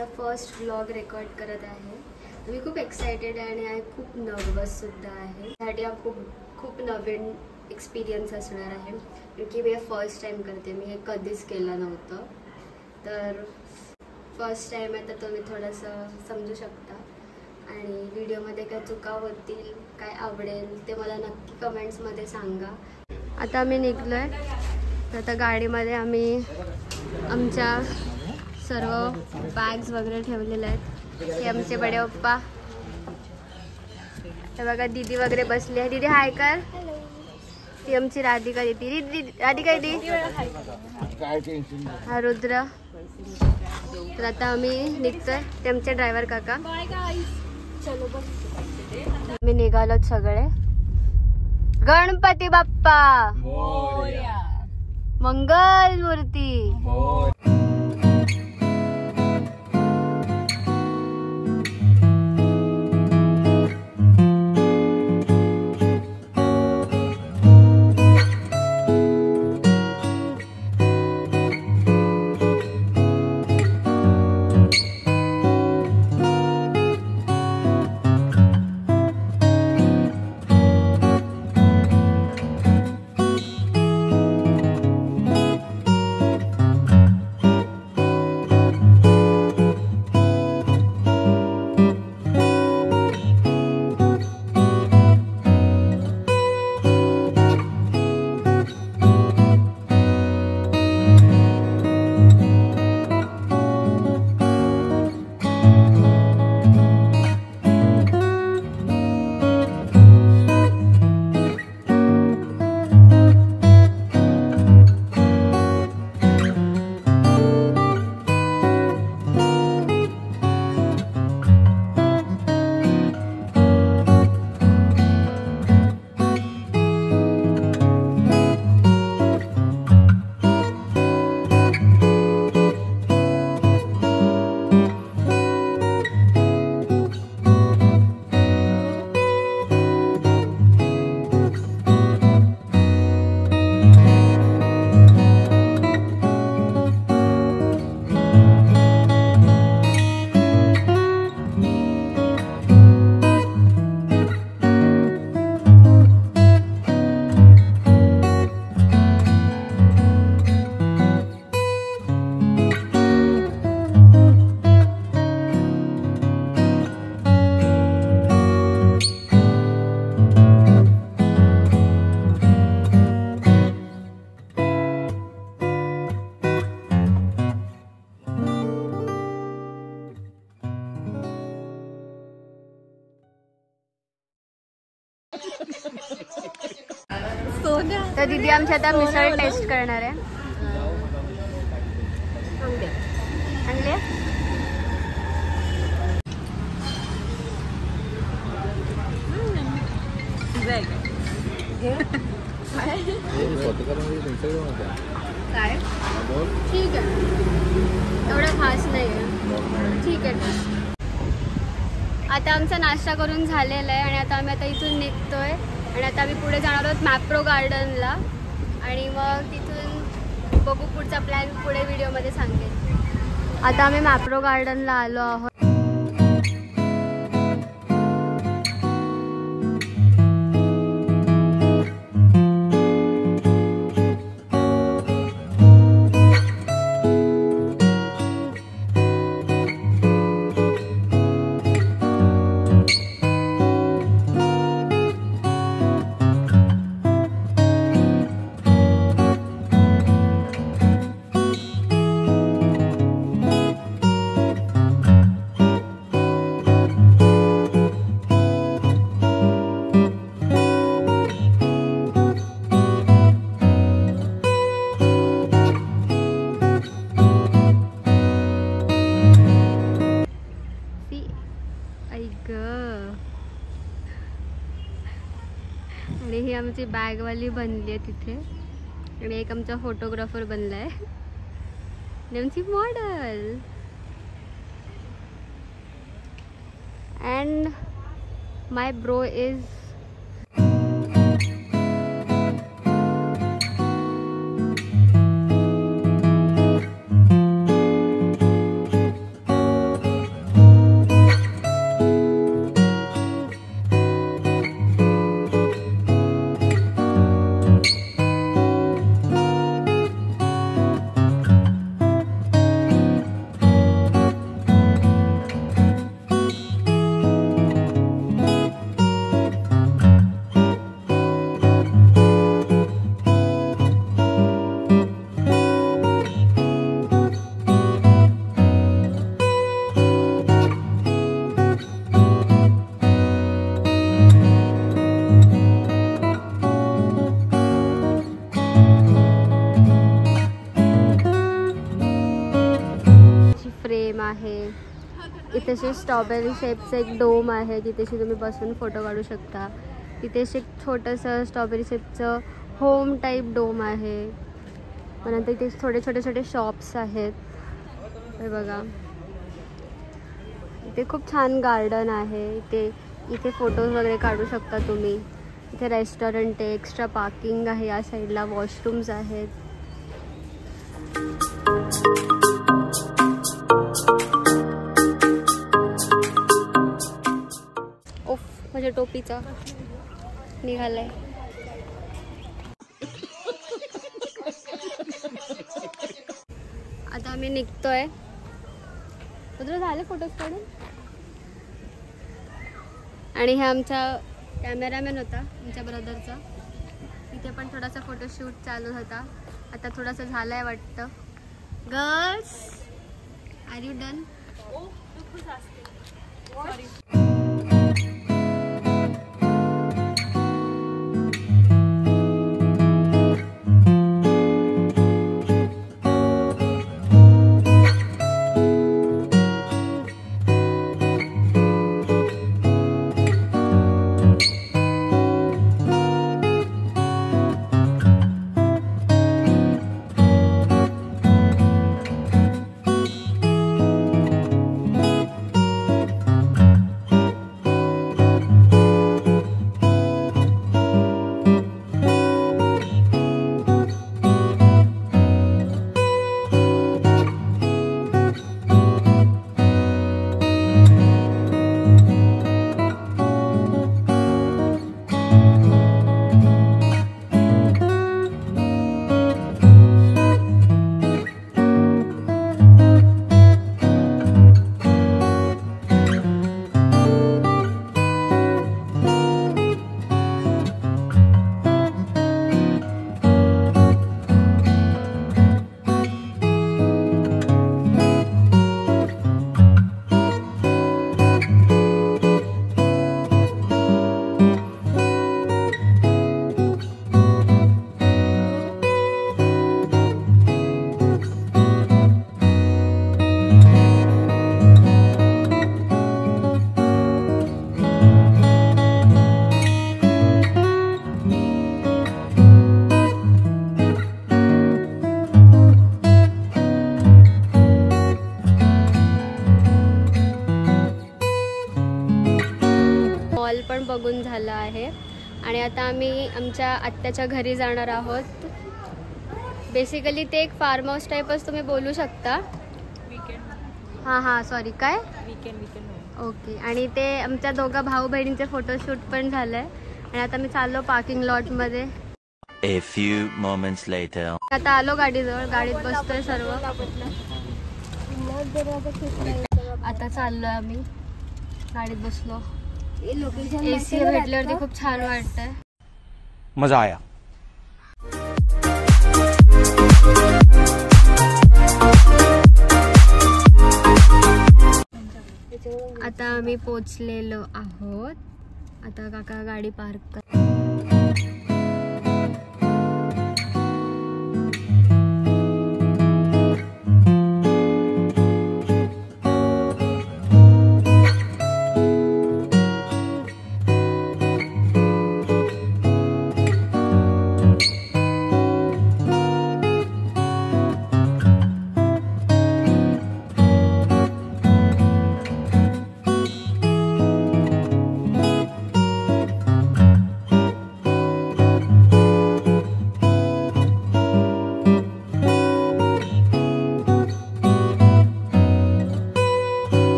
माझा first vlog record करत आहे. मी खूप एक्सायटेड आहे आणि आहे खूप नर्वससुद्धा आहे. त्यासाठी हा खूप नवीन एक्सपिरियन्स असणार आहे, कारण मी फर्स्ट टाईम करते. मी हे कधीच केलं नव्हतं, तर फर्स्ट टाईम आहे, तर तुम्ही थोडंसं समजू शकता. आणि व्हिडिओमध्ये काय चुका होतील, काय आवडेल ते मला नक्की कमेंट्समध्ये सांगा. आता आम्ही निघलो आहे, तर आता गाडीमध्ये आम्ही आमच्या सर्व बॅग्स वगैरे ठेवलेले आहेत. हे आमचे बडे पप्पा, हे बघा दीदी वगैरे बसली आहे. दीदी हाय कर. ती आमची राधिका दीदी. राधिका दीदी, हा रुद्र. तर आता आम्ही निघतोय. ते आमचे ड्रायव्हर काका. आम्ही निघालोत सगळे. गणपती बाप्पा मंगल मूर्ती. तर दीदी आमची आता मिसळ टेस्ट करणार आहे. चांगली आहे. काय ठीक आहे, एवढं खास नाही आहे. ठीक आहे. आता आमचा नाश्ता करून झालेला आहे आणि आता आम्ही इथून निघतोय. आणि आता आम्ही पुढे जाणार आहोत मॅप्रो गार्डनला. आणि मग तिथून बघू पुढचा प्लॅन पुढे व्हिडिओमध्ये सांगेल. आता आम्ही मॅप्रो गार्डनला आलो आहोत. आणि ही आमची बॅगवाली बनली आहे तिथे. आणि एक आमचा फोटोग्राफर बनला आहे. आमची model. And my bro is dam आहे. इथेशी स्ट्रॉबेरी शेपचं एक डोम आहे, तिथेशी तुम्ही बसून फोटो काढू शकता. तिथेशी एक छोटंसं स्ट्रॉबेरी शेपचं होम टाईप डोम आहे. मग नंतर इथे थोडे छोटे छोटे शॉप्स आहेत. हे बघा, इथे खूप छान गार्डन आहे. इथे फोटोज वगैरे काढू शकता तुम्ही. इथे रेस्टॉरंट आहे, एक्स्ट्रा पार्किंग आहे, या साईडला वॉशरूम्स आहेत. ओफ, माझ्या टोपीचा निघालाय. आता आम्ही निघतोय. तुझं झाले फोटोज काढून. आणि हे आमचा कॅमेरामॅन होता, आमच्या ब्रदरचा. इथे पण थोडासा फोटोशूट चालू होता. आता थोडासा झालाय वाटतं. Girls, are you done? पण बघून झालं आहे. आणि आता आम्ही आमच्या आत्याच्या घरी जाणार आहोत. बेसिकली ते एक फार्म हाऊस टाईपच तुम्ही बोलू शकता. हां सॉरी, काय वीकेंड. ओके. आणि ते आमच्या दोघा भाऊ बहिणींचे फोटोशूट पण झालंय. आणि आता मी चाललो पार्किंग लॉट मध्ये. A few moments later. आता आलो गाडीजवळ, गाडीत बसतोय सर्व. आता चाललोय आम्ही, गाडीत बसलो. एसी भेटल्यावरती खूप छान वाटतंय. मजा आया. आता आम्ही पोचलेलो आहोत. आता काका गाडी पार्क कर.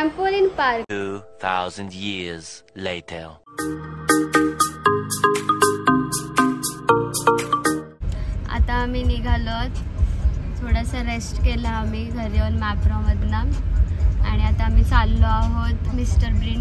Trampoline park. 2000 years later. आता आम्ही निघालो, थोडासा रेस्ट केला आम्ही घरी येऊन मॅप्रोमधनं आणि आता आम्ही चाललो आहोत मिस्टर ब्रिन.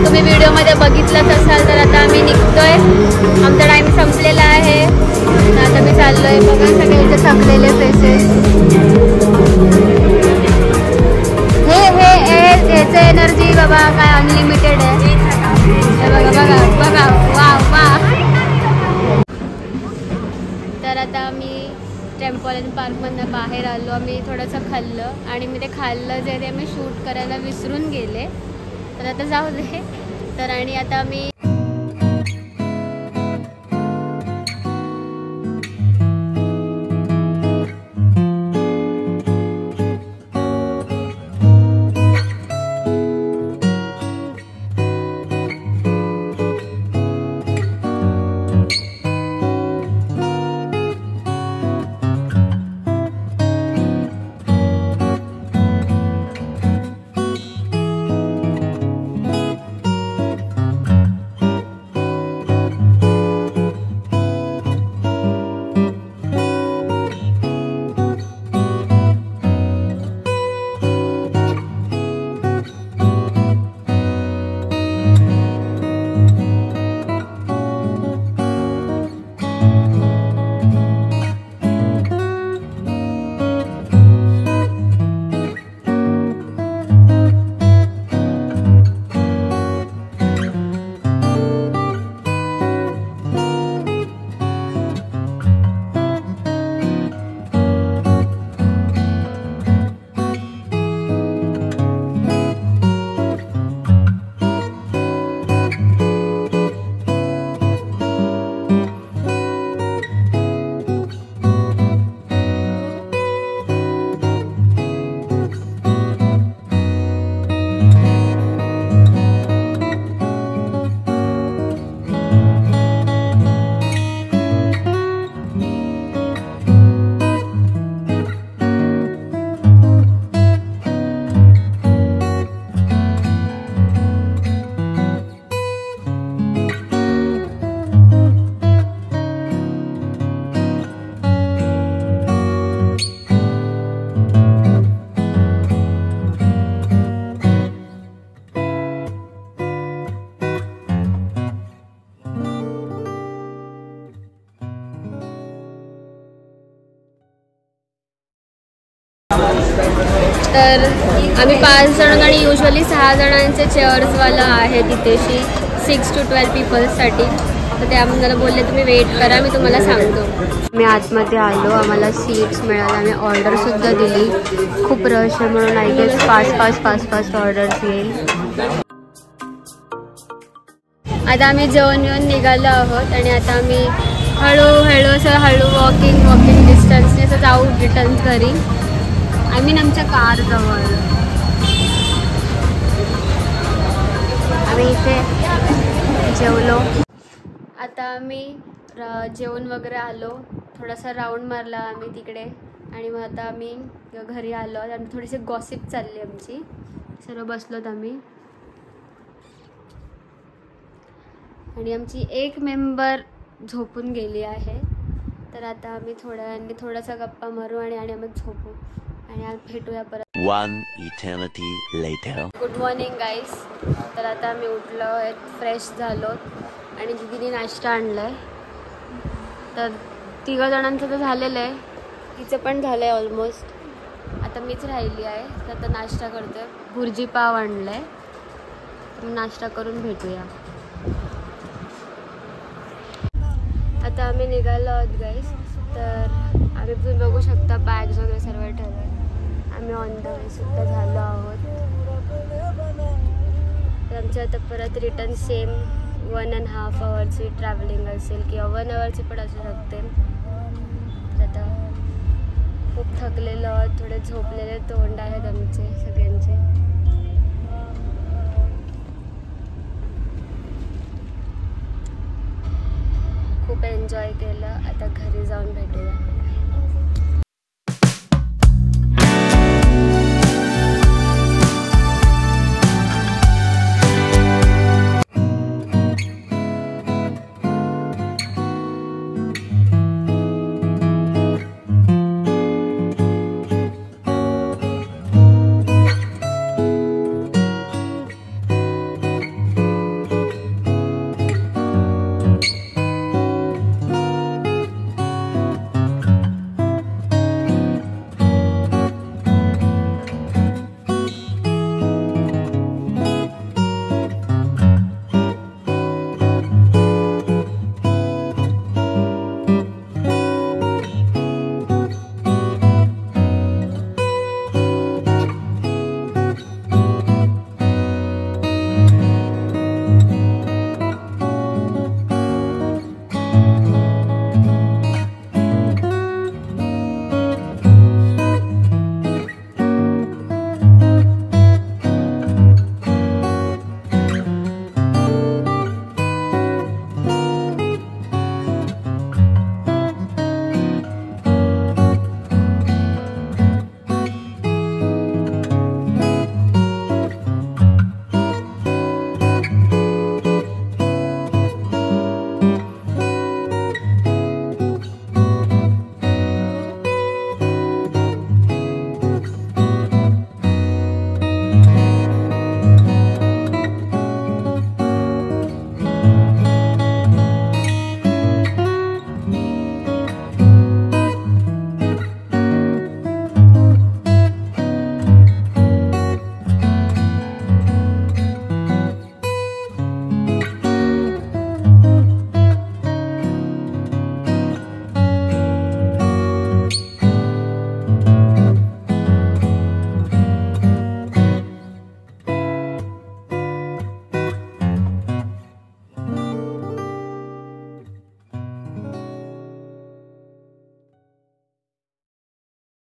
तुम्ही व्हिडिओमध्ये बघितलंच असाल तर आता आम्ही निघतोय. आमचा टाइम संपलेला आहे. आता मी चाललोय. बघा सगळे इथे थकलेले फेसेस. ह्याचं एनर्जी बाबा काय अनलिमिटेड आहे. बघा बघा बघा वा वा. तर आता आम्ही ट्रॅम्पोलिन पार्कमधनं बाहेर आलो. आम्ही थोडंसं खाल्लं आणि मी ते खाल्लं जे ते मी शूट करायला विसरून गेले. तर आता जाऊ दे. तर आणि आता मी तर आम्ही 5 जण आणि युजली 6 जणांचे चेअर्सवाला आहे तिथेशी 6 to 12 पीपल्ससाठी. तर ते आम्हाला बोलले तुम्ही वेट करा, मी तुम्हाला सांगतो. मी आतमध्ये आलो, आम्हाला सीट्स मिळाले, आम्ही ऑर्डरसुद्धा दिली. खूप रश आहे म्हणून आय गेस फास्ट ऑर्डर्स येईल. आता आम्ही जेवण येऊन निघालो आहोत आणि आता आम्ही हळू वॉकिंग डिस्टन्सने असं जाऊ रिटर्न घरी. आम्ही आमच्या कारजवळ आम्ही इथे जेवलो. आता आम्ही जेवण वगैरे आलो, थोडासा राऊंड मारला आम्ही तिकडे आणि मग आता आम्ही घरी आलो. आणि थोडीशी गॉसिप चालली आमची, सर्व बसलोत आम्ही. आणि आमची एक मेंबर झोपून गेली आहे. तर आता आम्ही थोडासा गप्पा मारू आणि आम्ही झोपू आणि आम्ही भेटूया परत. One eternity later. Good morning guys. तर आता आम्ही उठलो आहेत, फ्रेश झालो आणि दीदीने नाश्ता आणला आहे. तर 3 जणांचं तर झालेलं आहे, तिचं पण झालं आहे ऑलमोस्ट. आता मीच राहिली आहे. तर आता नाश्ता करतोय. भुर्जी पाव आणला आहे, तर नाश्ता करून भेटूया. आता आम्ही निघालो आहोत गाईस. तर आम्ही तुम्ही बघू शकता बॅग्स वगैरे सर्व ठेवलं. आम्ही ऑन द वे सुद्धा झालो आहोत. तर आमचं आता परत रिटर्न सेम 1.5 hourची ट्रॅव्हलिंग असेल किंवा 1 hourची पण असू शकते. तर आता खूप थकलेलो आहोत, थोडे झोपलेले तोंड आहेत आमचे सगळ्यांचे. खूप एन्जॉय केलं. आता घरी जाऊन भेटूया.